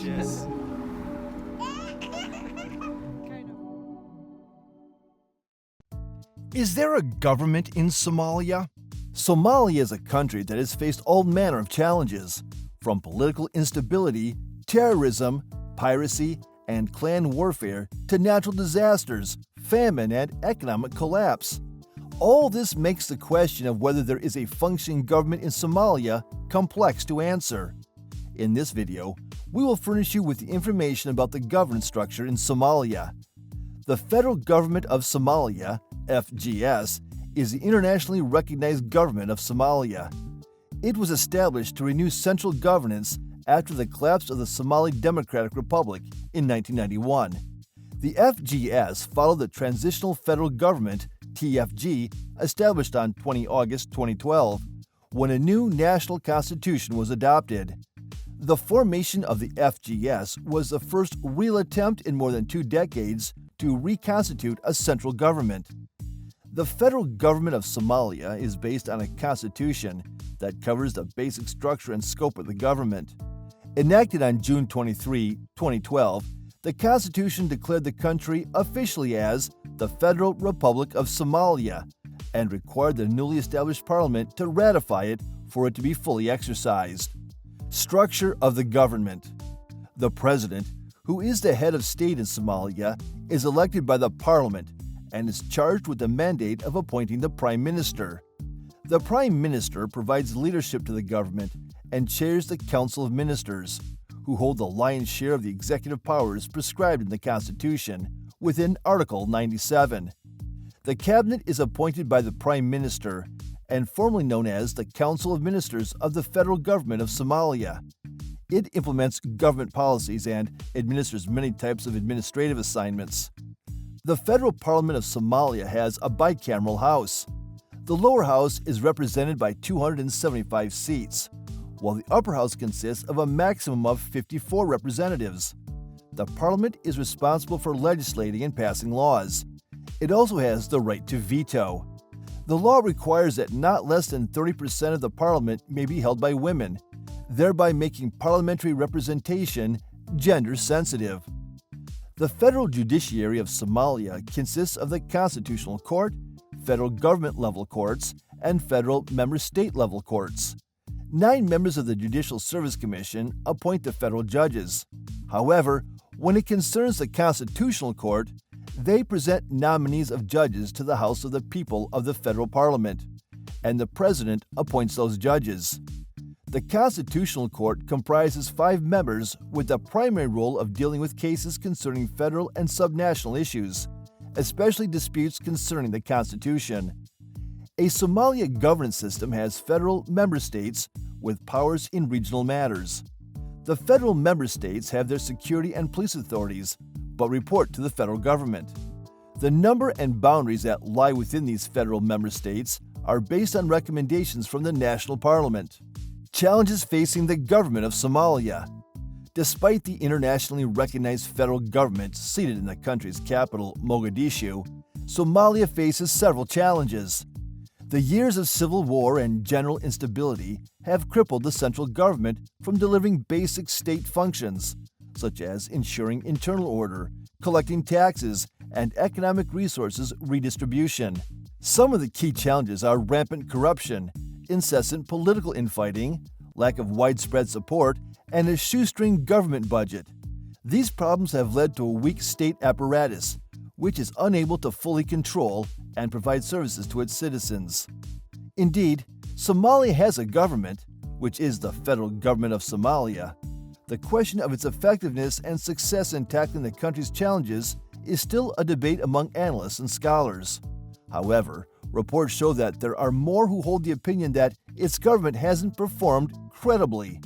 Yes. Is there a government in Somalia? Somalia is a country that has faced all manner of challenges, from political instability, terrorism, piracy, and clan warfare to natural disasters, famine, and economic collapse. All this makes the question of whether there is a functioning government in Somalia complex to answer. In this video, we will furnish you with the information about the governance structure in Somalia. The Federal Government of Somalia, FGS, is the internationally recognized government of Somalia. It was established to renew central governance after the collapse of the Somali Democratic Republic in 1991. The FGS followed the Transitional Federal Government TFG, established on 20 August 2012, when a new national constitution was adopted. The formation of the FGS was the first real attempt in more than 2 decades to reconstitute a central government. The Federal Government of Somalia is based on a constitution that covers the basic structure and scope of the government. Enacted on June 23, 2012, the Constitution declared the country officially as the Federal Republic of Somalia and required the newly established parliament to ratify it for it to be fully exercised. Structure of the government. The president, who is the head of state in Somalia, is elected by the parliament and is charged with the mandate of appointing the prime minister. The prime minister provides leadership to the government and chairs the Council of Ministers, who hold the lion's share of the executive powers prescribed in the Constitution within Article 97. The cabinet is appointed by the Prime Minister and formerly known as the Council of Ministers of the Federal Government of Somalia. It implements government policies and administers many types of administrative assignments. The Federal Parliament of Somalia has a bicameral house. The lower house is represented by 275 seats, while the upper house consists of a maximum of 54 representatives. The parliament is responsible for legislating and passing laws. It also has the right to veto. The law requires that not less than 30% of the parliament may be held by women, thereby making parliamentary representation gender-sensitive. The federal judiciary of Somalia consists of the Constitutional Court, federal government-level courts, and federal member state-level courts. 9 members of the Judicial Service Commission appoint the federal judges. However, when it concerns the Constitutional Court, they present nominees of judges to the House of the People of the Federal Parliament, and the President appoints those judges. The Constitutional Court comprises 5 members with the primary role of dealing with cases concerning federal and subnational issues, especially disputes concerning the Constitution. A Somalia governance system has federal member states with powers in regional matters. The federal member states have their security and police authorities, but report to the federal government. The number and boundaries that lie within these federal member states are based on recommendations from the national parliament. Challenges facing the government of Somalia. Despite the internationally recognized federal government seated in the country's capital, Mogadishu, Somalia faces several challenges. The years of civil war and general instability have crippled the central government from delivering basic state functions, such as ensuring internal order, collecting taxes, and economic resources redistribution. Some of the key challenges are rampant corruption, incessant political infighting, lack of widespread support, and a shoestring government budget. These problems have led to a weak state apparatus, which is unable to fully control and provide services to its citizens. Indeed, Somalia has a government, which is the Federal Government of Somalia. The question of its effectiveness and success in tackling the country's challenges is still a debate among analysts and scholars. However, reports show that there are more who hold the opinion that its government hasn't performed credibly.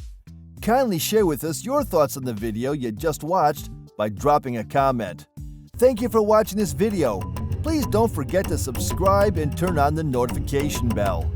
Kindly share with us your thoughts on the video you just watched by dropping a comment. Thank you for watching this video. Please don't forget to subscribe and turn on the notification bell.